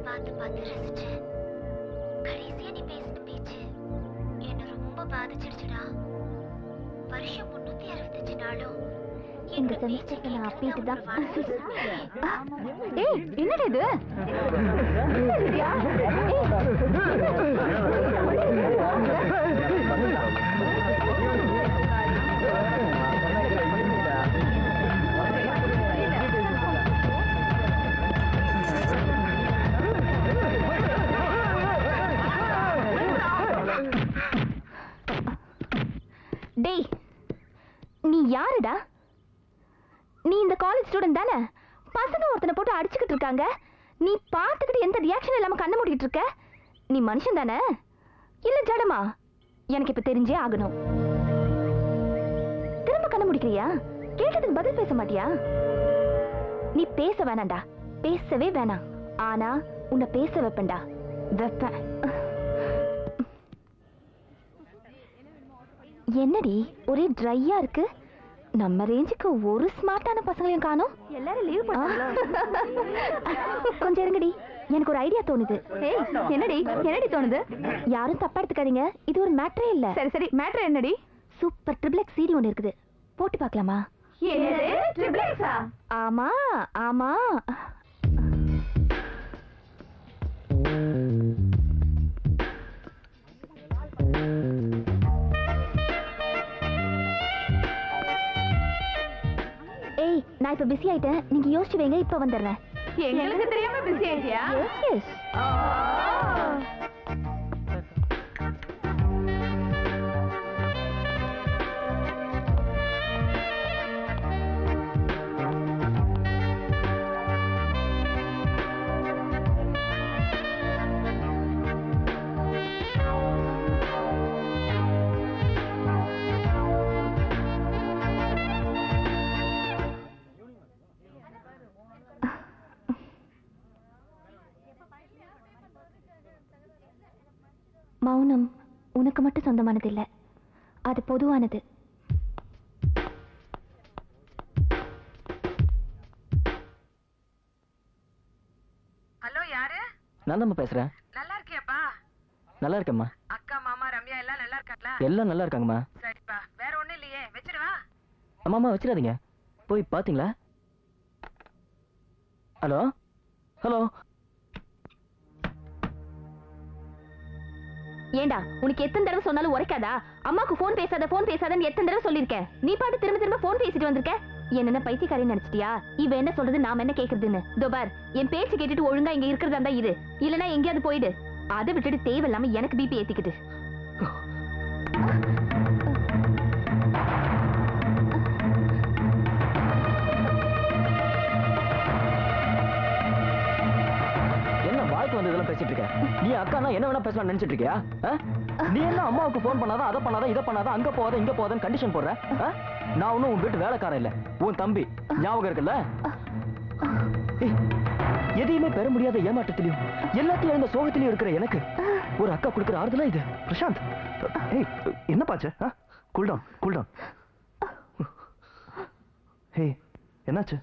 பார்த்து பார்த்து ரசிச்சேன். கடைசியா நீ பேசின பேச்சு என்ன ரொம்ப பாதிச்சிருச்சுடா. வருஷம் 365 நாளும் இந்த செமஸ்டருக்கு நான் அப்பீட்டு தான். ஏய் என்னடா இது? டேய் நீ யாருடா? நீ இந்த காலேஜ் ஸ்டூடெண்ட் தானே? பசங்க ஒருத்தனை போட்டு அடிச்சுக்கிட்டு இருக்காங்க, நீ பார்த்துக்கிட்டு எந்த ரியாக்ஷன் இல்லாம கண்ண மூடிட்டு இருக்க. நீ மனுஷன் தானே இல்ல ஜடமா? எனக்கு இப்ப தெரிஞ்சே ஆகணும். திரும்ப கண்ண முடிக்கிறியா? கேட்டதுக்கு பதில் பேச மாட்டியா? நீ பேச வேணாண்டா, பேசவே வேணாம். ஆனா உன்னை பேச வைப்பேன்டா, வைப்பேன். என்னடி ஒரே ட்ரையா இருக்கு? நம்ம ரேஞ்சுக்கு ஒரு ஸ்மார்ட்டான பசங்களையும் காணோம். எல்லாரும் லீவ் பண்ணாங்க. கொஞ்சம் இருங்கடி, எனக்கு ஒரு ஐடியா தோணுது. என்னடி என்னடி தோணுது? யாரும் தப்பா எடுத்துக்காதீங்க, இது ஒரு மேட்டரே இல்ல. சரி சரி, மேட்டர் என்னடி? சூப்பர் ட்ரிபிள் எக்ஸ் சீடி ஒன்னு இருக்குது, போட்டு பார்க்கலாமா? ட்ரிபிள் எக்ஸா? ஆமா ஆமா. ஏய் நான் இப்ப பிஸி ஆயிட்டேன், நீங்க யோசிச்சு வைங்க, இப்ப வந்துடுறேன். எங்களுக்கு தெரியாம பிஸி ஆயிட்டியா? S S. மௌனம் உனக்கு மட்டும் சொந்தமானது இல்ல, அது பொதுவானது. ஹலோ யாரு? நான் தான் பேசுறேன். நல்லா இருக்கியாப்பா? நல்லா இருக்கேம்மா. அக்கா மாமா ரம்யா எல்லாம் நல்லா இருக்காங்களா? எல்லாம் நல்லா இருக்காங்கம்மா. சரிப்பா, வேற ஒண்ணும் இல்லையே, வச்சிடுவா? அம்மா வச்சிடாதீங்க, போய் பாத்தீங்களா? Hello hello. ஏண்டா உனக்கு எத்தனை தடவை சொன்னாலும் உரைக்காதா? அம்மாக்கு போன் பேசாத போன் பேசாதன்னு எத்தனை தடவை சொல்லிருக்கேன். நீ பாட்டு திரும்ப திரும்ப போன் பேசிட்டு வந்திருக்க. என்ன பைத்தியக்காரின்னு நினைச்சிட்டியா? இவ என்ன சொல்றது, நாம என்ன கேக்குறதுன்னு? தோபார், என் பேச்சு கேட்டுட்டு ஒழுங்கா இங்க இருக்கிறதா இருந்தா இரு, இல்லனா எங்கேயாவது போயிடு. அதை விட்டுட்டு தேவையில்லாம எனக்கு பிபி ஏத்திக்கிட்டு. பேசிட்டு இருக்க நீ? அக்கா என்ன வேணா பேசலாம் நினைச்சிட்டு இருக்கியா? நீ என்ன அம்மாவுக்கு போன் பண்ணாதான், அதை பண்ணாதான், இதை பண்ணாதான், அங்க போகாத இங்க போகாதன்னு கண்டிஷன் போடுற? நான் ஒன்னும் உன் வீட்டு வேலைக்காரன் இல்ல, உன் தம்பி. ஞாபகம் இருக்குல்ல? எதையுமே பெற முடியாத ஏமாற்றத்திலையும் எல்லாத்தையும் இந்த சோகத்திலையும் இருக்கிற எனக்கு ஒரு அக்கா கொடுக்கிற ஆறுதலா இது? பிரசாந்த், என்ன பாச்சு? Cool down cool down. Hey என்னாச்சு?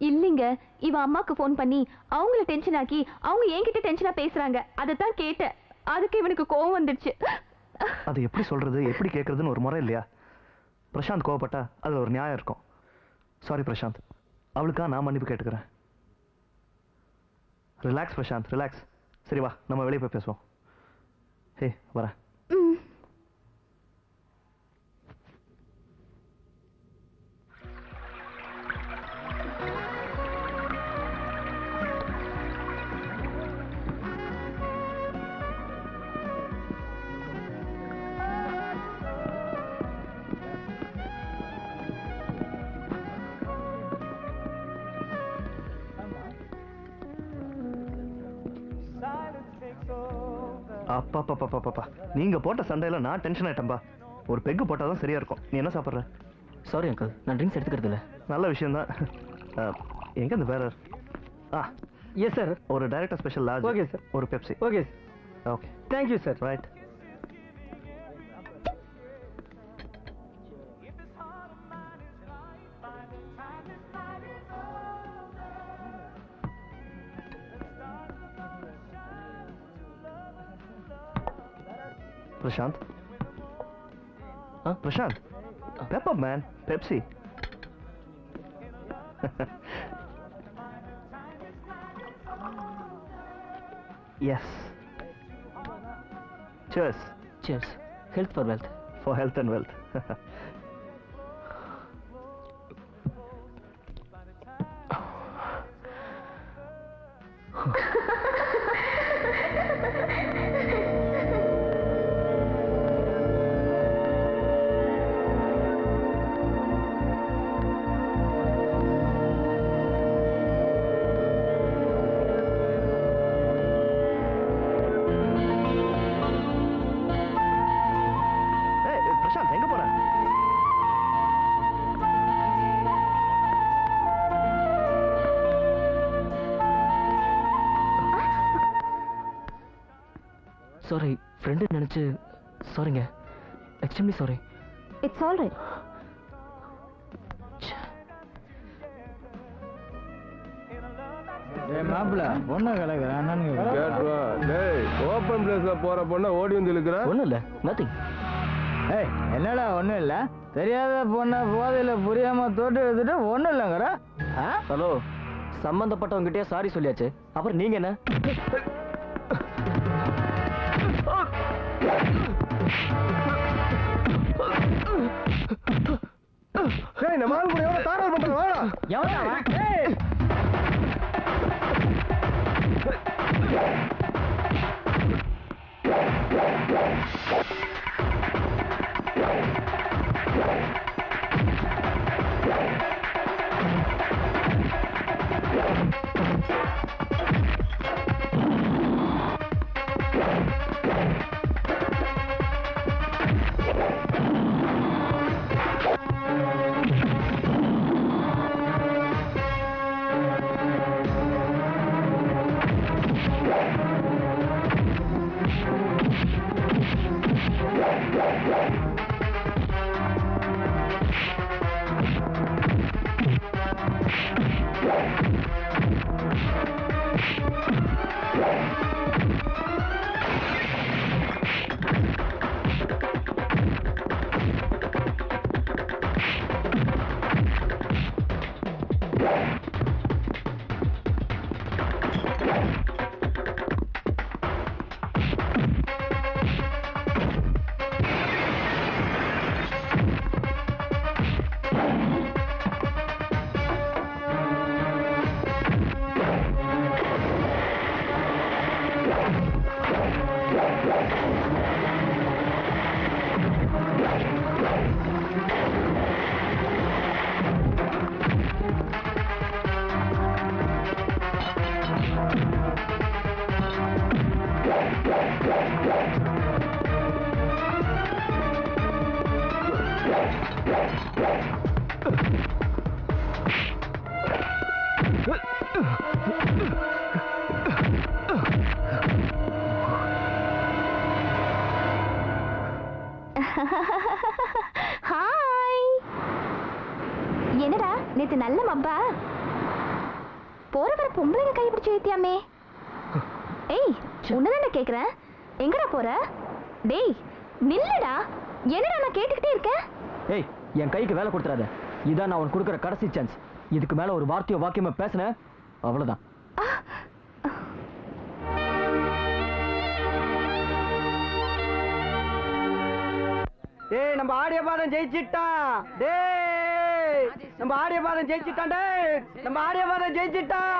இல்லைங்க, இவ அம்மாக்கு போன் பண்ணி அவங்கள டென்ஷன் ஆக்கி அவங்க என்கிட்ட டென்ஷனா பேசுறாங்க. அதைத்தான் கேட்டேன், அதுக்கு இவனுக்கு கோவம் வந்துடுச்சு. அது எப்படி சொல்றது, எப்படி கேட்கறதுன்னு ஒரு முறை இல்லையா? பிரசாந்த் கோவப்பட்டா அதுல ஒரு நியாயம் இருக்கும். சாரி பிரசாந்த், அவளுக்கா நான் மன்னிப்பு கேட்டுக்கிறேன். Relax Prashanth, relax. சரி வா, நம்ம வெளியே போய் பேசுவோம். ஹே வரேன். அப்பா, நீங்க போட்ட சண்டையில நான் டென்ஷன் ஆயிட்டேன்பா. ஒரு பெக்கு போட்டாதான் சரியா இருக்கும். நீ என்ன சாப்பிடுற? சாரி அங்கிள், நான் ட்ரிங்க்ஸ் எடுத்துக்கிறது இல்ல. நல்ல விஷயம் தான். எங்க இந்த வேற? Yes sir. ஒரு director special large. Okay sir. ஒரு Pepsi. Okay sir. Okay, thank you sir. Right. Prashanth Prashanth pepper man Pepsi yes cheers cheers health for wealth for health and wealth sorry friend நினைச்சு சாரிங்க extremely sorry it's all right மாப்பிள்ள பொண்ணு கிடக்குறேன் open பிளேஸ்ல போற பொண்ணை ஓடி வந்து இழுக்கிற ஒன்றும் இல்லை நத்திங் ஏய் என்னடா ஒன்றும் இல்லை தெரியாத பொண்ணை போதையில புரியாம தோட்டு எடுத்துட்டு ஒன்றும் இல்லைங்கிற ஹலோ சம்பந்தப்பட்டவங்கிட்டே சாரி சொல்லியாச்சு அப்புறம் நீங்க என்ன நம்ம ஆள் கூட எவ்வளவு தாராளம் பண்ற வாடா ஹாய் என்னடா நேத்து நல்ல மப்பா போற வர பொம்பளைங்க கை பிடிச்சு ஏத்தியாமே ஏய் உன்னதான கேக்குறேன் எங்கடா போற டேய் நில்லுடா என்னடா நான் கேட்டுக்கிட்டே இருக்கேன் ஏய் என் கைக்கு வேலை கொடுத்துறாத இதான் நான் உனக்கு கொடுக்குற கடைசி சான்ஸ் இதுக்கு மேல ஒரு வார்த்தையோ வாக்கியமா பேசுனேன் அவ்வளவுதான் டேய் நம்ம ஆடிய பாதம் ஜெயிச்சிட்டான் டேய் நம்ம ஆடிய பாதம் ஜெயிச்சிட்டான் டேய் நம்ம ஆடிய பாதம் ஜெயிச்சிட்டான்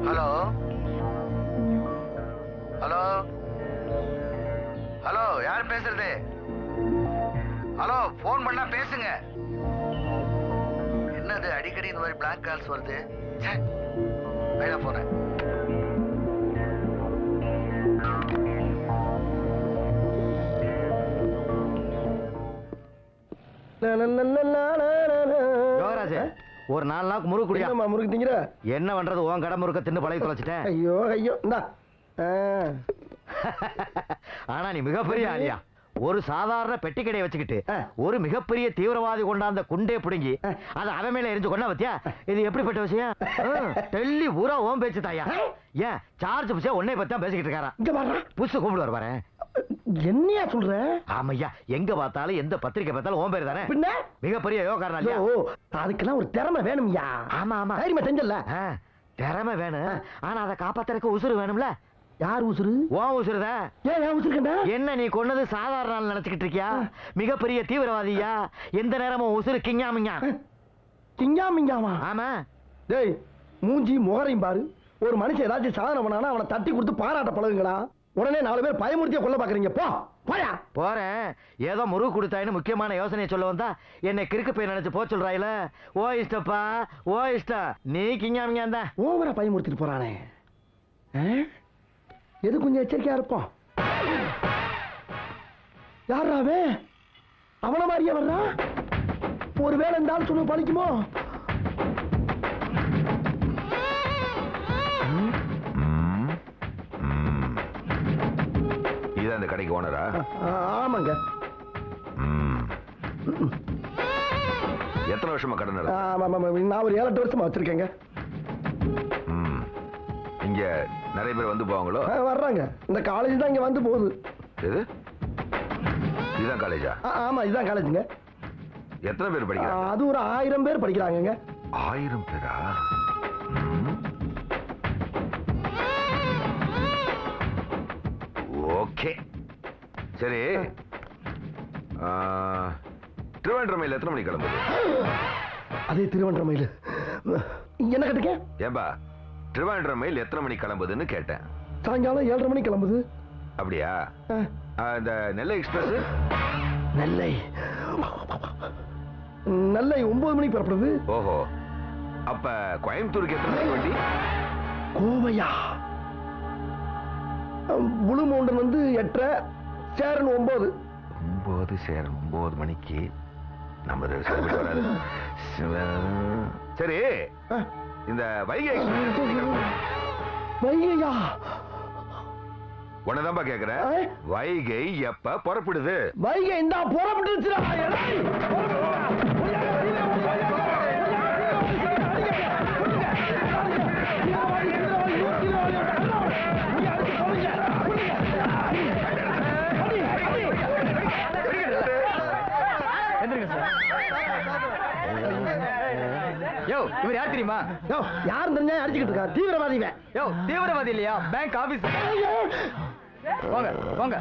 ஹலோ ஹலோ ஹலோ யார் பேசுறது ஹலோ போன் பண்ணா பேசுங்க என்னது அடிக்கடி இந்த மாதிரி பிளாங்க் கால்ஸ் வருது வைடா போன யோகராஜ் ஒரு 4 நாளுக்கு முறுக்கு குடியா முறுக்கு திங்கிற என்ன பண்றது உன் கடை முறுக்க தின்னு பழகி தொலைச்சிட்டேன் ஐயோ ஐயோ இந்தா ஆனா நீ மிகப்பெரிய ஆளியா. ஒரு சாதாரண பெட்டி கடையை வச்சுக்கிட்டு ஒரு மிகப்பெரிய தீவிரவாதி கொண்டாந்த குண்டே பிடுங்கி அதை அவன் மேல எரிஞ்சு கொண்டா பத்தியா? இது எப்படிப்பட்ட விஷயம்? டெல்லி பூரா ஓம் பேச்சு தாயா. ஏன் சார்ஜ் புஷே உன்னை பத்தி தான் பேசிக்கிட்டு இருக்காரா? புஷ் கூப்பிடுவார் பாரு. என்னையா சொல்ற? ஆமையா, எங்க பார்த்தாலும் எந்த பத்திரிக்கை பார்த்தாலும் ஓம் பேர் தானே. பின்ன மிகப்பெரிய யோகாரன். அதுக்கெல்லாம் ஒரு திறமை வேணும்யா. ஆமா ஆமா, தைரியமா செஞ்சல. திறமை வேணும், ஆனா அதை காப்பாத்துறதுக்கு உசுறு வேணும்ல. யார் உசுறு? ஓ உசுறுதா. ஏன் உசுருக்கண்டா? என்ன நீ கொன்னது சாதாரண ஆள் நினைச்சுக்கிட்டு இருக்கியா? மிகப்பெரிய தீவிரவாதியா. எந்த நேரமும் உசுறு கிஞ்ஞாமிங்கா. கிஞ்ஞாமிங்காமா? ஆமா. டேய், மூஞ்சி முகரையும் பாரு. ஒரு மனுஷன் ஏதாச்சும் சாதனை பண்ணானா அவனை தட்டி கொடுத்து பாராட்ட பழகுங்களா? உடனே 4 பேர் பயமுறுத்திய கொல்ல பாக்குறீங்க. போயா. போறேன். ஏதோ முருகு கொடுத்தாயின்னு முக்கியமான யோசனையை சொல்ல வந்தா என்னை கிறுக்கு போய் நினைச்சு போ சொல்றாயில. ஓ இஷ்டப்பா, ஓ இஷ்டம். நீ கிஞ்ஞாமிங்கா தான். ஓவரா பயமுறுத்திட்டு போறானே. எது கொஞ்சம் எச்சரிக்கையா இருப்போம். யாராவே அவன மாதிரியே வர்றான். ஒருவேளை இந்த ஆள் சொன்ன பழிக்குமோ? இதான் இந்த கடைக்கு ஓனரா? ஆமாங்க. எத்தனை வருஷமா கடை நடக்குது? நான் ஒரு 7-8 வருஷமா வச்சிருக்கேங்க. இங்க நிறைய பேர் வந்து போவாங்களோ? வர்றாங்க. இந்த காலேஜ் தான் இங்க வந்து போகுது. எது? இதுதான் காலேஜா? ஆமா, இதுதான் காலேஜுங்க. எத்தனை பேர் படிக்கிறாங்க? அது ஒரு 1000 பேர் படிக்கிறாங்க. 1000 பேரா? ஓகே, சரி. திருவண்ணாமலையில் எத்தனை மணிக்கு கிளம்புது? அதே திருவண்ணாமலையில் என்ன கேட்டீங்க? ஏன்பா, திருவண்ணாமலையில் எத்தனை மணிக்கு கிளம்புதுன்னு கேட்டேன். சாயங்காலம் 7:30 மணிக்கு கிளம்புது. அப்படியா? இந்த நெல்லை எக்ஸ்பிரஸ்? நெல்லை 9 மணிக்கு புறப்படுது. ஓஹோ, அப்ப கோயம்புத்தூருக்கு எத்தனை மணிக்கு வண்டி? கோவையா? புளு மவுண்டன் வந்து 8:30, சேரன் 9. 9 சேரன் 9 மணிக்கு நம்ம வராது. சரி, இந்த வைகை வைகையா? உன்னதான்பா கேக்குறேன். வைகை எப்ப புறப்படுது? வைகை இந்த புறப்பட்டுச்சுடா. இவர் யார் தெரியுமா? யாரும் தெரிஞ்சா அடிச்சுக்கிட்டு இருக்கா? தீவிரவாதி. தீவிரவாதி இல்லையா, பேங்க் ஆபீஸ். வாங்க வாங்க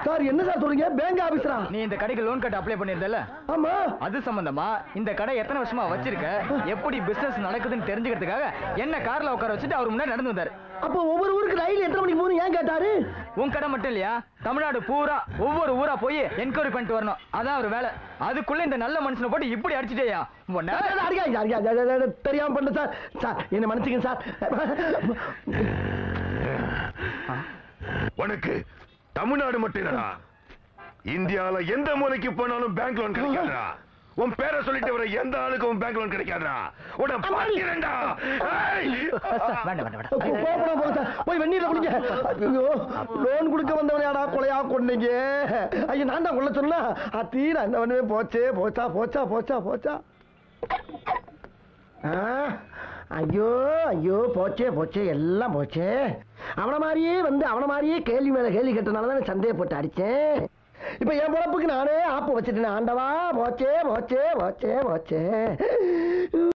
சார். என்ன சார் சொல்றீங்க? பேங்க் ஆபீசரா? நீ இந்த கடைக்கு லோன் கட்ட அப்ளை பண்ணிருந்தல? ஆமா. அது சம்பந்தமா இந்த கடை எத்தனை வருஷமா வச்சிருக்க, எப்படி பிசினஸ் நடக்குதுன்னு தெரிஞ்சுக்கிறதுக்காக என்ன கார்ல உட்கார வச்சுட்டு அவர் முன்னாடி நடந்து வந்தாரு. அப்ப ஒவ்வொரு ஊருக்கு ரயில் எத்தனை மணிக்கு போகணும் ஏன் கேட்டாரு? உன் கடை மட்டும் இல்லையா, தமிழ்நாடு பூரா ஒவ்வொரு ஊரா போய் என்கொயரி பண்ணிட்டு வரணும். அதான் ஒரு வேலை. அதுக்குள்ள இந்த நல்ல மனுஷனை போட்டு இப்படி அடிச்சுட்டேயா? தெரியாம பண்ண சார். சார் என்ன மன்னிச்சுங்க சார். உனக்கு தமிழ்நாடு மட்டும் இல்லடா, இந்தியால எந்த மூலைக்கு போனாலும் பேங்க் லோன் கிடைக்காதா? உன் பேரை சொல்லிட்டு வர எந்த ஆளுக்கு உன் பேங்க் லோன் கிடைக்காதா? உன்னை பாக்கிறேன்டா. போய் வெந்நீர குடிங்க. ஐயோ, லோன் கொடுக்க வந்தவனையாடா கொலையா கொண்டீங்க. ஐயோ, நான் தான் கொள்ள சொன்னா அத்தீன அந்த ஒண்ணுமே போச்சே. போச்சா போச்சா போச்சா போச்சா. ஐயோ ஐயோ, போச்சே போச்சே, எல்லாம் போச்சே. அவன மாதிரியே வந்து அவன மாதிரியே கேள்வி மேல கேள்வி கேட்டனாலதான் சந்தேகப்பட்டு அடிச்சேன். இப்ப என் பொழப்புக்கு நானே ஆப்பு வச்சுட்டேன். ஆண்டவா, போச்சே போச்சே போச்சே போச்சே.